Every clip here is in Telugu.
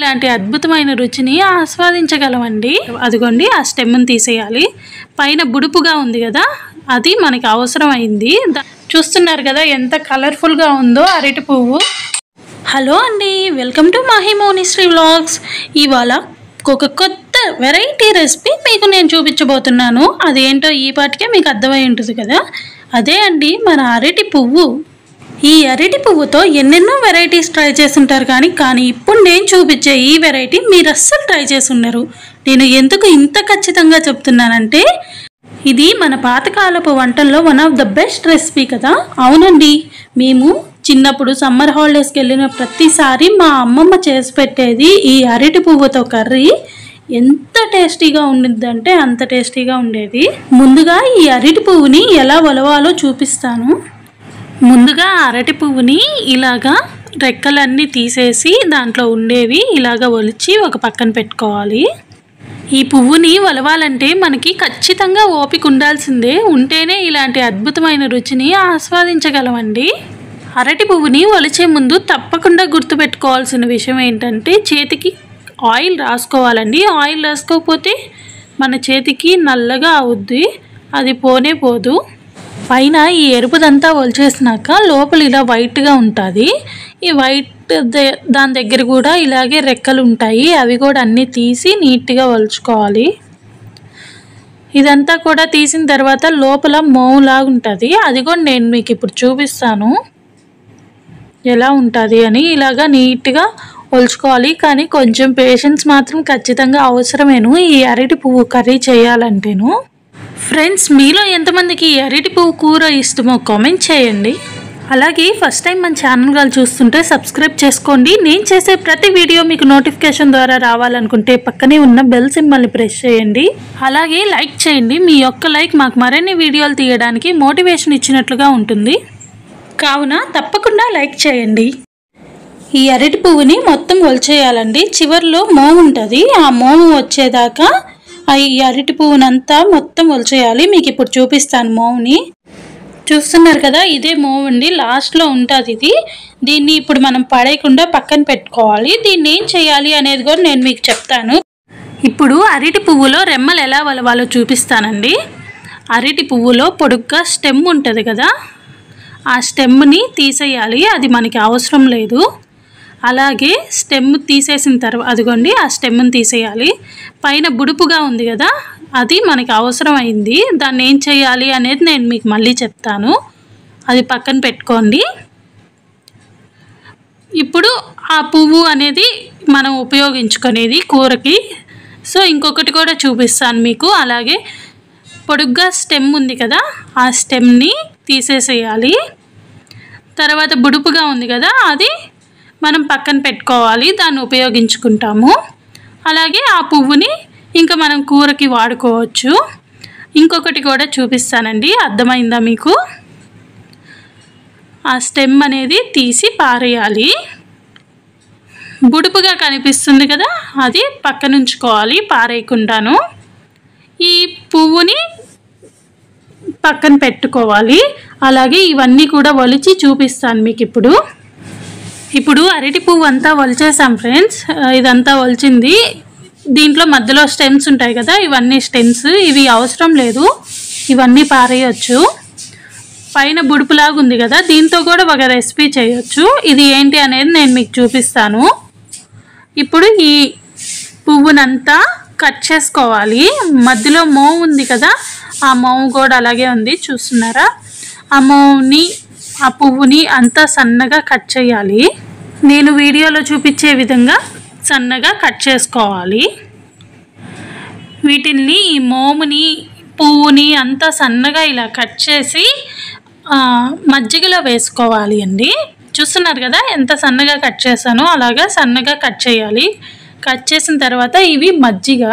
ఇలాంటి అద్భుతమైన రుచిని ఆస్వాదించగలమండి. అదిగోండి ఆ స్టెమ్ని తీసేయాలి. పైన బుడుపుగా ఉంది కదా, అది మనకి అవసరం అయింది. చూస్తున్నారు కదా ఎంత కలర్ఫుల్గా ఉందో అరటి పువ్వు. హలో అండి, వెల్కమ్ టు మాహి మోనిశ్రీ వ్లాగ్స్. ఇవాళ ఒక కొత్త వెరైటీ రెసిపీ మీకు నేను చూపించబోతున్నాను. అదేంటో ఈ పాటికే మీకు అర్థమై ఉంటుంది కదా. అదే అండి మన అరటి పువ్వు. ఈ అరటి పువ్వుతో ఎన్నెన్నో వెరైటీస్ ట్రై చేస్తుంటారు కానీ ఇప్పుడు నేను చూపించే ఈ వెరైటీ మీరు అస్సలు ట్రై చేసి ఉన్నారు. నేను ఎందుకు ఇంత ఖచ్చితంగా చెప్తున్నానంటే ఇది మన పాతకాలపు వంటల్లో one of the best recipe కదా. అవునండి, మేము చిన్నప్పుడు సమ్మర్ హాలిడేస్కి వెళ్ళిన ప్రతిసారి మా అమ్మమ్మ చేసి పెట్టేది ఈ అరటి పువ్వుతో కర్రీ. ఎంత టేస్టీగా ఉండిద్దంటే అంత టేస్టీగా ఉండేది. ముందుగా ఈ అరటి పువ్వుని ఎలా ఒలవాలో చూపిస్తాను. ముందుగా అరటి పువ్వుని ఇలాగా రెక్కలన్నీ తీసేసి దాంట్లో ఉండేవి ఇలాగా ఒలిచి ఒక పక్కన పెట్టుకోవాలి. ఈ పువ్వుని ఒలవాలంటే మనకి ఖచ్చితంగా ఓపిక ఉండాల్సిందే. ఉంటేనే ఇలాంటి అద్భుతమైన రుచిని ఆస్వాదించగలమండి. అరటి పువ్వుని ఒలిచే ముందు తప్పకుండా గుర్తుపెట్టుకోవాల్సిన విషయం ఏంటంటే చేతికి ఆయిల్ రాసుకోవాలండి. ఆయిల్ రాసుకోకపోతే మన చేతికి నల్లగా అవుద్ది, అది పోనే పోదు. పైన ఈ ఎరుపుదంతా ఒలిచేసినాక లోపల ఇలా వైట్గా ఉంటుంది. ఈ వైట్ దాని దగ్గర కూడా ఇలాగే రెక్కలు ఉంటాయి, అవి కూడా అన్నీ తీసి నీట్గా ఒలుచుకోవాలి. ఇదంతా కూడా తీసిన తర్వాత లోపల మోవులాగా ఉంటుంది, అది కూడా నేను మీకు ఇప్పుడు చూపిస్తాను ఎలా ఉంటుంది అని. ఇలాగా నీట్గా ఒలుచుకోవాలి, కానీ కొంచెం పేషెన్స్ మాత్రం ఖచ్చితంగా అవసరమేను ఈ అరటి పువ్వు కర్రీ చేయాలంటేను. ఫ్రెండ్స్, మీలో ఎంతమందికి ఈ అరటి పువ్వు కూర ఇష్టమో కామెంట్ చేయండి. అలాగే ఫస్ట్ టైం మన ఛానల్ వాళ్ళు చూస్తుంటే సబ్స్క్రైబ్ చేసుకోండి. నేను చేసే ప్రతి వీడియో మీకు నోటిఫికేషన్ ద్వారా రావాలనుకుంటే పక్కనే ఉన్న బెల్ సింబల్ని ప్రెస్ చేయండి. అలాగే లైక్ చేయండి. మీ యొక్క లైక్ మాకు మరిన్ని వీడియోలు తీయడానికి మోటివేషన్ ఇచ్చినట్లుగా ఉంటుంది. కావున తప్పకుండా లైక్ చేయండి. ఈ అరటి పువ్వుని మొత్తం ఒలిచేయాలండి. చివర్లో మోము ఉంటుంది, ఆ మోము వచ్చేదాకా ఈ అరటి పువ్వునంతా మొత్తం ఒలిచేయాలి. మీకు ఇప్పుడు చూపిస్తాను మోవుని. చూస్తున్నారు కదా, ఇదే మోవు అండి, లాస్ట్లో ఉంటుంది ఇది. దీన్ని ఇప్పుడు మనం పడేయకుండా పక్కన పెట్టుకోవాలి. దీన్ని ఏం చేయాలి అనేది కూడా నేను మీకు చెప్తాను. ఇప్పుడు అరటి పువ్వులో రెమ్మలు ఎలా వలవాలో చూపిస్తానండి. అరటి పువ్వులో పొడుగ్గా స్టెమ్ ఉంటుంది కదా, ఆ స్టెమ్ని తీసేయాలి, అది మనకి అవసరం లేదు. అలాగే స్టెమ్ తీసేసిన తర్వాత అదిగోండి ఆ స్టెమ్ని తీసేయాలి. పైన బుడుపుగా ఉంది కదా, అది మనకి అవసరం అయింది. దాన్ని ఏం చేయాలి అనేది నేను మీకు మళ్ళీ చెప్తాను, అది పక్కన పెట్టుకోండి. ఇప్పుడు ఆ పువ్వు అనేది మనం ఉపయోగించుకునేది కూరకి. సో ఇంకొకటి కూడా చూపిస్తాను మీకు. అలాగే పొడుగ్గా స్టెమ్ ఉంది కదా, ఆ స్టెమ్ని తీసేసేయాలి. తర్వాత బుడుపుగా ఉంది కదా, అది మనం పక్కన పెట్టుకోవాలి, దాన్ని ఉపయోగించుకుంటాము. అలాగే ఆ పువ్వుని ఇంకా మనం కూరకి వాడుకోవచ్చు. ఇంకొకటి కూడా చూపిస్తానండి, అర్థమైందా మీకు? ఆ స్టెమ్ అనేది తీసి పారేయాలి. బుడుపుగా కనిపిస్తుంది కదా, అది పక్కన ఉంచుకోవాలి పారేయకుండాను. ఈ పువ్వుని పక్కన పెట్టుకోవాలి. అలాగే ఇవన్నీ కూడా ఒలిచి చూపిస్తాను మీకు ఇప్పుడు అరటి పువ్వు అంతా ఒలిచేసాం ఫ్రెండ్స్. ఇదంతా ఒలిచింది. దీంట్లో మధ్యలో స్టెమ్స్ ఉంటాయి కదా, ఇవన్నీ స్టెమ్స్, ఇవి అవసరం లేదు, ఇవన్నీ పారేయచ్చు. పైన బుడుపులాగా ఉంది కదా, దీంతో కూడా ఒక రెసిపీ చేయొచ్చు. ఇది ఏంటి అనేది నేను మీకు చూపిస్తాను. ఇప్పుడు ఈ పువ్వునంతా కట్ చేసుకోవాలి. మధ్యలో మోవు ఉంది కదా, ఆ మోవు కూడా అలాగే ఉంది, చూస్తున్నారా? ఆ మోవుని ఆ పువ్వుని అంతా సన్నగా కట్ చేయాలి. నేను వీడియోలో చూపించే విధంగా సన్నగా కట్ చేసుకోవాలి. వీటిని ఈ మోముని పువ్వుని అంతా సన్నగా ఇలా కట్ చేసి మజ్జిగలో వేసుకోవాలి అండి. చూస్తున్నారు కదా ఎంత సన్నగా కట్ చేశానో, అలాగా సన్నగా కట్ చేయాలి. కట్ చేసిన తర్వాత ఇవి మజ్జిగ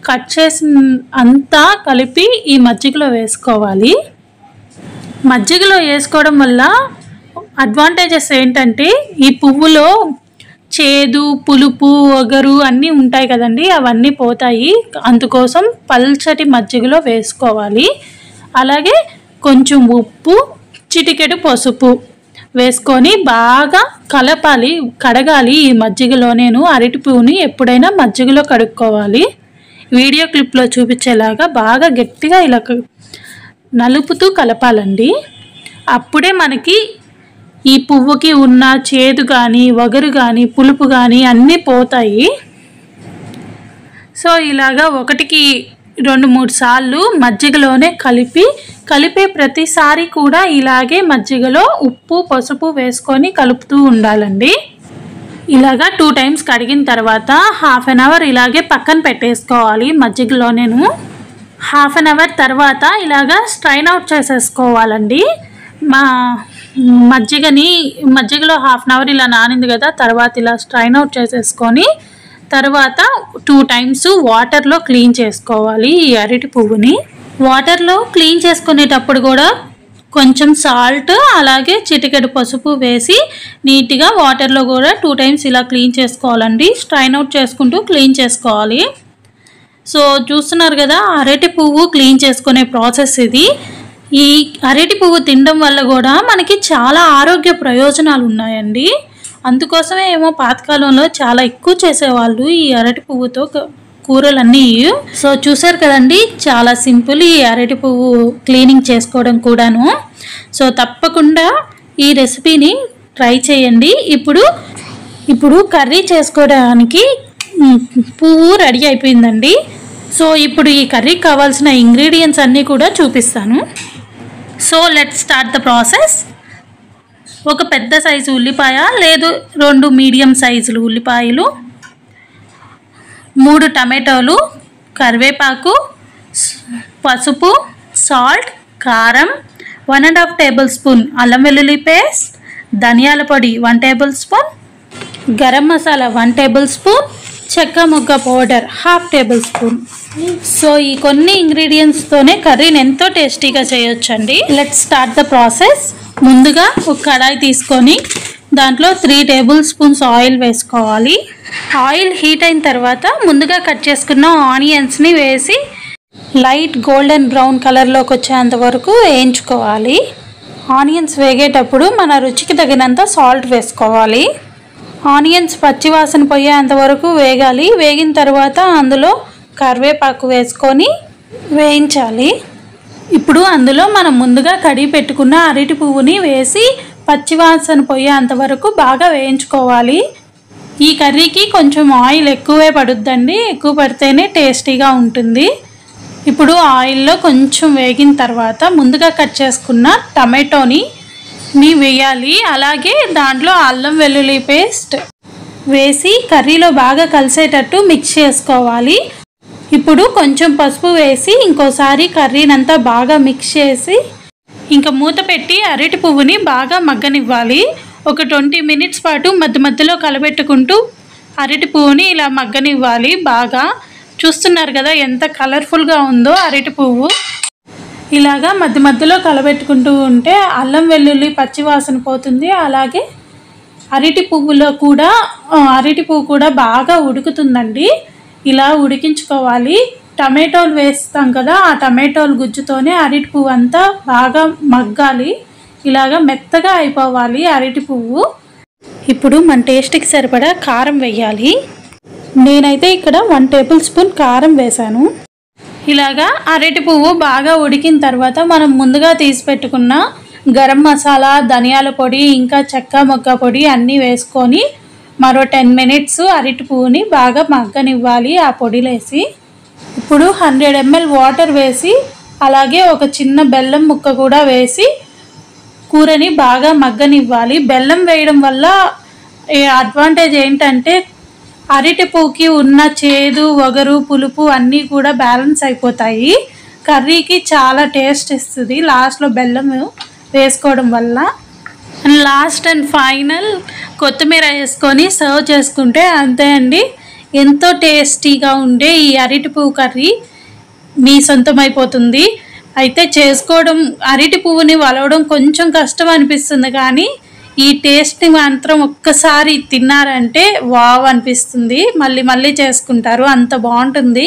కట్ చేసిన అంతా కలిపి ఈ మజ్జిగలో వేసుకోవాలి. మజ్జిగలో వేసుకోవడం వల్ల అడ్వాంటేజెస్ ఏంటంటే ఈ పువ్వులో చేదు, పులుపు, ఒగరు అన్నీ ఉంటాయి కదండి, అవన్నీ పోతాయి. అందుకోసం పల్చటి మజ్జిగలో వేసుకోవాలి. అలాగే కొంచెం ఉప్పు, చిటికెడు పసుపు వేసుకొని బాగా కలపాలి, కడగాలి. ఈ మజ్జిగలో నేను అరటి పువ్వుని ఎప్పుడైనా మజ్జిగలో కడుక్కోవాలి. వీడియో క్లిప్లో చూపించేలాగా బాగా గట్టిగా ఇలా నలుపుతూ కలపాలండి. అప్పుడే మనకి ఈ పువ్వుకి ఉన్న చేదు కానీ, వగరు కానీ, పులుపు కానీ అన్నీ పోతాయి. సో ఇలాగా 1కి 2-3 సార్లు మజ్జిగలోనే కలిపే ప్రతిసారి కూడా ఇలాగే మజ్జిగలో ఉప్పు, పసుపు వేసుకొని కలుపుతూ ఉండాలండి. ఇలాగా 2 టైమ్స్ కడిగిన తర్వాత హాఫ్ అన్ అవర్ ఇలాగే పక్కన పెట్టేసుకోవాలి. మజ్జిగలో నేను హాఫ్ అన్ అవర్ తర్వాత ఇలాగా స్ట్రైన్ అవుట్ చేసేసుకోవాలండి. మజ్జిగలో హాఫ్ అన్ అవర్ ఇలా నానింది కదా, తర్వాత ఇలా స్ట్రైన్ అవుట్ చేసేసుకొని తర్వాత 2 టైమ్స్ వాటర్లో క్లీన్ చేసుకోవాలి. ఈ అరటి పువ్వుని వాటర్లో క్లీన్ చేసుకునేటప్పుడు కూడా కొంచెం సాల్ట్ అలాగే చిటికెడు పసుపు వేసి నీట్గా వాటర్లో కూడా 2 టైమ్స్ ఇలా క్లీన్ చేసుకోవాలండి. స్ట్రైన్ అవుట్ చేసుకుంటూ క్లీన్ చేసుకోవాలి. సో చూస్తున్నారు కదా, అరటి పువ్వు క్లీన్ చేసుకునే ప్రాసెస్ ఇది. ఈ అరటి పువ్వు తినడం వల్ల కూడా మనకి చాలా ఆరోగ్య ప్రయోజనాలు ఉన్నాయండి. అందుకోసమే ఏమో పాతకాలంలో చాలా ఎక్కువ చేసేవాళ్ళు ఈ అరటి పువ్వుతో కూరలన్నీ. సో చూసారు కదండి, చాలా సింపుల్ ఈ అరటి పువ్వు క్లీనింగ్ చేసుకోవడం కూడాను. సో తప్పకుండా ఈ రెసిపీని ట్రై చేయండి. ఇప్పుడు కర్రీ చేసుకోవడానికి పువ్వు రెడీ అయిపోయిందండి. సో ఇప్పుడు ఈ కర్రీకి కావాల్సిన ఇంగ్రీడియంట్స్ అన్నీ కూడా చూపిస్తాను. So let's start the process. ఒక పెద్ద సైజు ఉల్లిపాయ, లేదు 2 మీడియం సైజులు ఉల్లిపాయలు, 3 టమాటోలు, కరివేపాకు, పసుపు, సాల్ట్, కారం, 1.5 టేబుల్ స్పూన్ అల్లం వెల్లుల్లి పేస్ట్, ధనియాల పొడి 1 table spoon, garam masala 1 table spoon, చెక్క మొగ్గ పౌడర్ 1/2 టేబుల్ స్పూన్. సో ఈ కొన్ని ఇంగ్రీడియంట్స్తోనే కర్రీని ఎంతో టేస్టీగా చేయొచ్చండి. Let's start the process. ముందుగా ఒక కడాయి తీసుకొని దాంట్లో 3 టేబుల్ స్పూన్స్ ఆయిల్ వేసుకోవాలి. ఆయిల్ హీట్ అయిన తర్వాత ముందుగా కట్ చేసుకున్న ఆనియన్స్ని వేసి లైట్ గోల్డెన్ బ్రౌన్ కలర్లోకి వచ్చేంత వరకు వేయించుకోవాలి. ఆనియన్స్ వేగేటప్పుడు మన రుచికి తగినంత సాల్ట్ వేసుకోవాలి. ఆనియన్స్ పచ్చివాసన పోయేంత వరకు వేగాలి. వేగిన తర్వాత అందులో కరివేపాకు వేసుకొని వేయించాలి. ఇప్పుడు అందులో మనం ముందుగా కడిగి పెట్టుకున్న అరటి పువ్వుని వేసి పచ్చివాసన పోయేంత వరకు బాగా వేయించుకోవాలి. ఈ కర్రీకి కొంచెం ఆయిల్ ఎక్కువే పడుద్దండి, ఎక్కువ పడితేనే టేస్టీగా ఉంటుంది. ఇప్పుడు ఆయిల్లో కొంచెం వేగిన తర్వాత ముందుగా కట్ చేసుకున్న టమాటోని వేయాలి. అలాగే దాంట్లో అల్లం వెల్లుల్లి పేస్ట్ వేసి కర్రీలో బాగా కలిసేటట్టు మిక్స్ చేసుకోవాలి. ఇప్పుడు కొంచెం పసుపు వేసి ఇంకోసారి కర్రీనంతా బాగా మిక్స్ చేసి ఇంకా మూత పెట్టి అరటి పువ్వుని బాగా మగ్గనివ్వాలి. ఒక 20 మినిట్స్ పాటు మధ్యలో కలబెట్టుకుంటూ అరటి పువ్వుని ఇలా మగ్గనివ్వాలి. బాగా చూస్తున్నారు కదా ఎంత కలర్ఫుల్గా ఉందో అరటి పువ్వు. ఇలాగా మధ్యలో కలబెట్టుకుంటూ ఉంటే అల్లం వెల్లుల్లి పచ్చివాసన పోతుంది. అలాగే అరటి పువ్వు కూడా బాగా ఉడుకుతుందండి. ఇలా ఉడికించుకోవాలి. టమాటోలు వేస్తాం కదా, ఆ టమాటోలు గుజ్జుతోనే అరటి పువ్వు అంతా బాగా మగ్గాలి. ఇలాగా మెత్తగా అయిపోవాలి అరటి పువ్వు. ఇప్పుడు మన టేస్ట్కి సరిపడా కారం వేయాలి. నేనైతే ఇక్కడ 1 టేబుల్ స్పూన్ కారం వేశాను. ఇలాగా అరటి పువ్వు బాగా ఉడికిన తర్వాత మనం ముందుగా తీసి పెట్టుకున్న గరం మసాలా, ధనియాల పొడి, ఇంకా చెక్క మొగ్గ పొడి అన్నీ వేసుకొని మరో 10 మినిట్స్ అరటి పువ్వుని బాగా మగ్గనివ్వాలి ఆ పొడిలేసి. ఇప్పుడు 100 ml వాటర్ వేసి అలాగే ఒక చిన్న బెల్లం ముక్క కూడా వేసి కూరని బాగా మగ్గనివ్వాలి. బెల్లం వేయడం వల్ల అడ్వాంటేజ్ ఏంటంటే అరటి పువ్వుకి ఉన్న చేదు, వగరు, పులుపు అన్నీ కూడా బ్యాలెన్స్ అయిపోతాయి. కర్రీకి చాలా టేస్ట్ ఇస్తుంది లాస్ట్లో బెల్లం వేసుకోవడం వల్ల. లాస్ట్ అండ్ ఫైనల్ కొత్తిమీర వేసుకొని సర్వ్ చేసుకుంటే అంతే అండి. ఎంతో టేస్టీగా ఉండే ఈ అరటి పువ్వు కర్రీ మీ సొంతమైపోతుంది. అయితే చేసుకోవడం, అరటి పువ్వుని వలవడం కొంచెం కష్టం అనిపిస్తుంది, కానీ ఈ టేస్ట్ని మాత్రం ఒక్కసారి తిన్నారంటే వావ్ అనిపిస్తుంది. మళ్ళీ చేసుకుంటారు, అంత బాగుంటుంది.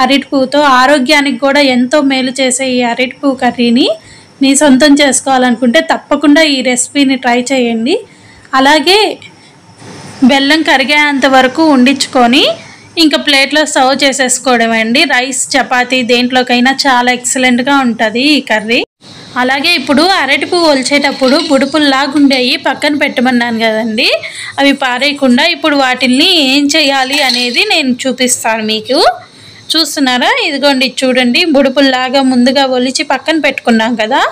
అరటి పువ్వుతో ఆరోగ్యానికి కూడా ఎంతో మేలు చేసే ఈ అరటి పువ్వు కర్రీని మీ సొంతం చేసుకోవాలనుకుంటే తప్పకుండా ఈ రెసిపీని ట్రై చేయండి. అలాగే బెల్లం కరిగేంత వరకు ఉండించుకొని ఇంకా ప్లేట్లో సర్వ్ చేసేసుకోవడం అండి. రైస్, చపాతీ దేంట్లోకైనా చాలా ఎక్సలెంట్గా ఉంటుంది ఈ కర్రీ. అలాగే ఇప్పుడు అరటిపువ్వు ఒలిచేటప్పుడు బుడుపుల్లాగా ఉండేవి పక్కన పెట్టమన్నాను కదండి, అవి పారేయకుండా ఇప్పుడు వాటిల్ని ఏం చేయాలి అనేది నేను చూపిస్తాను మీకు. చూస్తున్నారా? ఇదిగోండి చూడండి, బుడుపుల్లాగా ముందుగా ఒలిచి పక్కన పెట్టుకున్నాం కదా,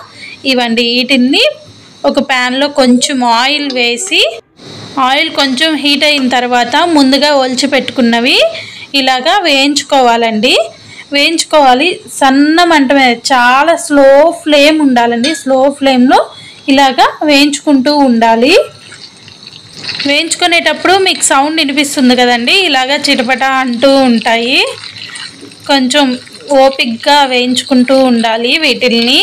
ఇవండి. వీటిని ఒక ప్యాన్లో కొంచెం ఆయిల్ వేసి, ఆయిల్ కొంచెం హీట్ అయిన తర్వాత ముందుగా ఒలిచి పెట్టుకున్నవి ఇలాగా వేయించుకోవాలండి. వేయించుకోవాలి సన్న మంట మీద, చాలా స్లో ఫ్లేమ్ ఉండాలండి. స్లో ఫ్లేమ్లో ఇలాగా వేయించుకుంటూ ఉండాలి. వేయించుకునేటప్పుడు మీకు సౌండ్ వినిపిస్తుంది కదండి, ఇలాగా చిటపట అంటూ ఉంటాయి. కొంచెం ఓపిక్గా వేయించుకుంటూ ఉండాలి వీటిల్ని.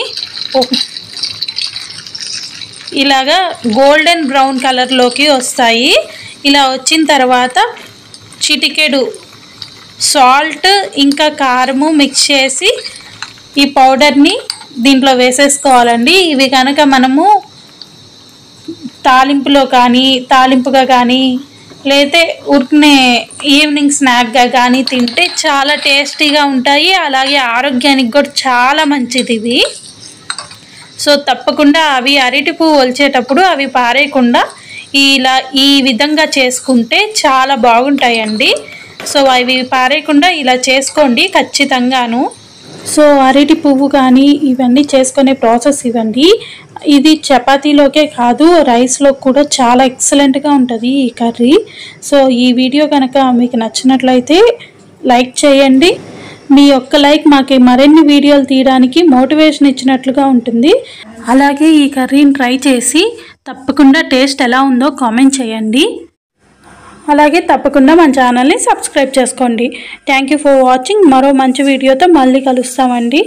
ఇలాగా గోల్డెన్ బ్రౌన్ కలర్లోకి వస్తాయి. ఇలా వచ్చిన తర్వాత చిటికెడు సాల్ట్ ఇంకా కారము మిక్స్ చేసి ఈ పౌడర్ని దీంట్లో వేసేసుకోవాలండి. ఇవి కనుక మనము తాలింపుగా కానీ లేతే ఉరికనే ఈవినింగ్ స్నాక్గా కానీ తింటే చాలా టేస్టీగా ఉంటాయి. అలాగే ఆరోగ్యానికి కూడా చాలా మంచిది ఇవి. సో తప్పకుండా అవి అరటిపువ్వు ఒలిచేటప్పుడు అవి పారేయకుండా ఈ విధంగా చేసుకుంటే చాలా బాగుంటాయండి. సో అవి పారేయకుండా ఇలా చేసుకోండి ఖచ్చితంగాను. సో అరటి పువ్వు కానీ ఇవన్నీ చేసుకునే ప్రాసెస్ ఇవ్వండి. ఇది చపాతీలోకే కాదు, రైస్లో కూడా చాలా ఎక్సలెంట్గా ఉంటుంది ఈ కర్రీ. సో ఈ వీడియో కనుక మీకు నచ్చినట్లయితే లైక్ చేయండి. మీ యొక్క లైక్ మాకు మరిన్ని వీడియోలు తీయడానికి మోటివేషన్ ఇచ్చినట్లుగా ఉంటుంది. అలాగే ఈ కర్రీని ట్రై చేసి తప్పకుండా టేస్ట్ ఎలా ఉందో కామెంట్ చేయండి. అలాగే తప్పకుండా మన ఛానల్ని సబ్స్క్రైబ్ చేసుకోండి. Thank you for watching. మరో మంచి వీడియోతో మళ్ళీ కలుస్తామండి.